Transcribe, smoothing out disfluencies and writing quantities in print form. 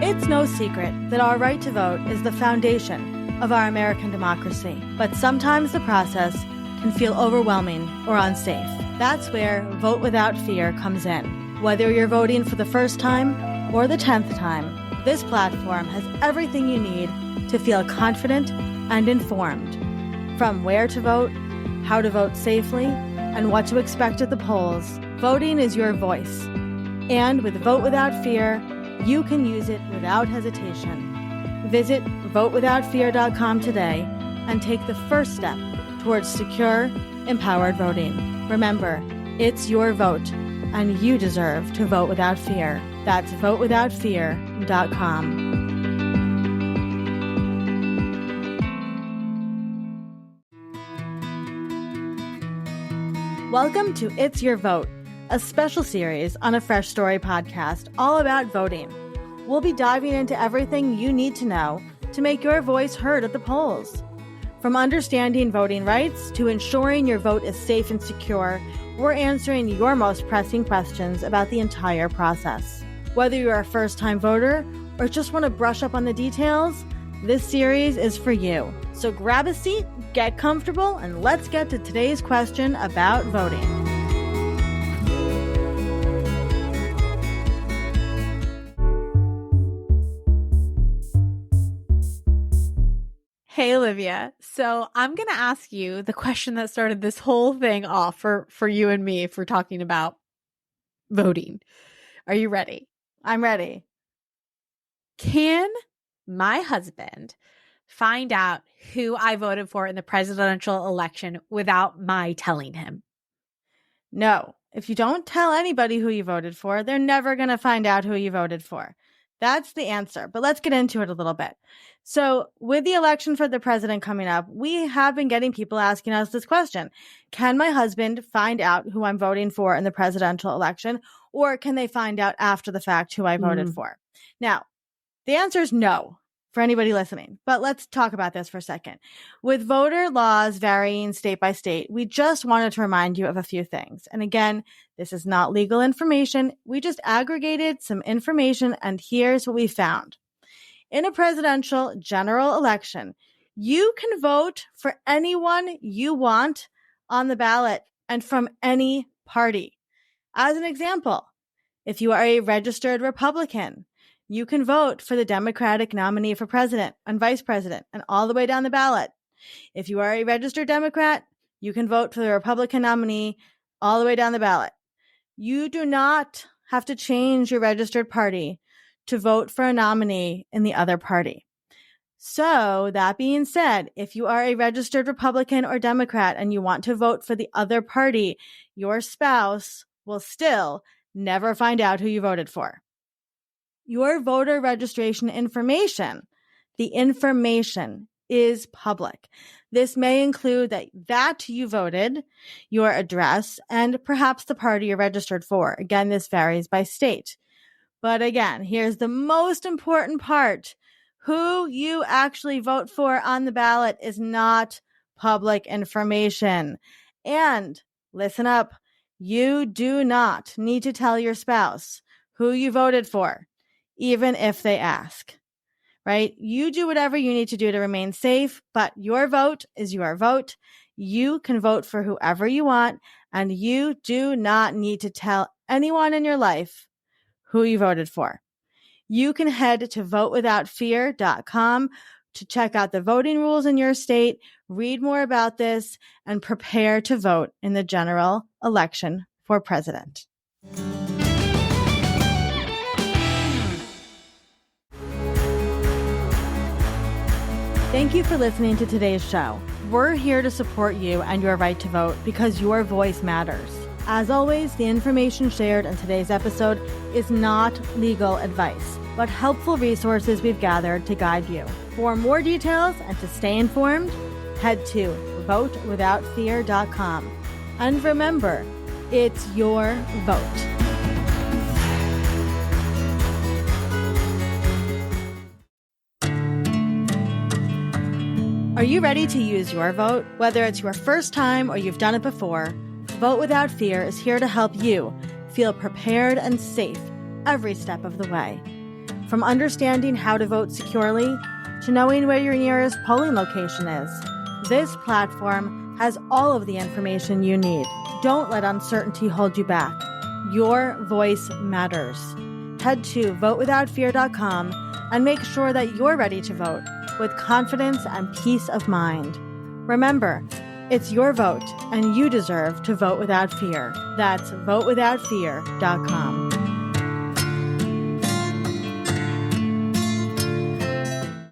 It's no secret that our right to vote is the foundation of our American democracy, but sometimes the process can feel overwhelming or unsafe. That's where Vote Without Fear comes in. Whether you're voting for the first time or the 10th time, this platform has everything you need to feel confident and informed. From where to vote, how to vote safely, and what to expect at the polls, voting is your voice. And with Vote Without Fear, you can use it without hesitation. Visit votewithoutfear.com today and take the first step towards secure, empowered voting. Remember, it's your vote, and you deserve to vote without fear. That's votewithoutfear.com. Welcome to It's Your Vote, a special series on a Fresh Story podcast all about voting. We'll be diving into everything you need to know to make your voice heard at the polls. From understanding voting rights to ensuring your vote is safe and secure, we're answering your most pressing questions about the entire process. Whether you're a first-time voter or just want to brush up on the details, this series is for you. So grab a seat, get comfortable, and let's get to today's question about voting. Hey, Olivia. So I'm going to ask you the question that started this whole thing off for you and me if we're talking about voting. Are you ready? I'm ready. Can my husband find out who I voted for in the presidential election without my telling him? No. If you don't tell anybody who you voted for, they're never going to find out who you voted for. That's the answer. But let's get into it a little bit. So with the election for the president coming up, we have been getting people asking us this question. Can my husband find out who I'm voting for in the presidential election, or can they find out after the fact who I voted for? Now, the answer is no for anybody listening. But let's talk about this for a second. With voter laws varying state by state, we just wanted to remind you of a few things. And again, this is not legal information. We just aggregated some information, and here's what we found. In a presidential general election, you can vote for anyone you want on the ballot and from any party. As an example, if you are a registered Republican, you can vote for the Democratic nominee for president and vice president and all the way down the ballot. If you are a registered Democrat, you can vote for the Republican nominee all the way down the ballot. You do not have to change your registered party to vote for a nominee in the other party. So that being said, if you are a registered Republican or Democrat and you want to vote for the other party, your spouse will still never find out who you voted for. Your voter registration information, the information is public. This may include that you voted, your address, and perhaps the party you're registered for. Again, this varies by state. But again, here's the most important part. Who you actually vote for on the ballot is not public information. And listen up, you do not need to tell your spouse who you voted for, even if they ask, right? You do whatever you need to do to remain safe, but your vote is your vote. You can vote for whoever you want, and you do not need to tell anyone in your life who you voted for. You can head to votewithoutfear.com to check out the voting rules in your state, read more about this, and prepare to vote in the general election for president. Thank you for listening to today's show. We're here to support you and your right to vote because your voice matters. As always, the information shared in today's episode is not legal advice, but helpful resources we've gathered to guide you. For more details and to stay informed, head to votewithoutfear.com. And remember, it's your vote. Are you ready to use your vote? Whether it's your first time or you've done it before, Vote Without Fear is here to help you feel prepared and safe every step of the way. From understanding how to vote securely to knowing where your nearest polling location is, this platform has all of the information you need. Don't let uncertainty hold you back. Your voice matters. Head to votewithoutfear.com and make sure that you're ready to vote with confidence and peace of mind. Remember, it's your vote and you deserve to vote without fear. That's votewithoutfear.com.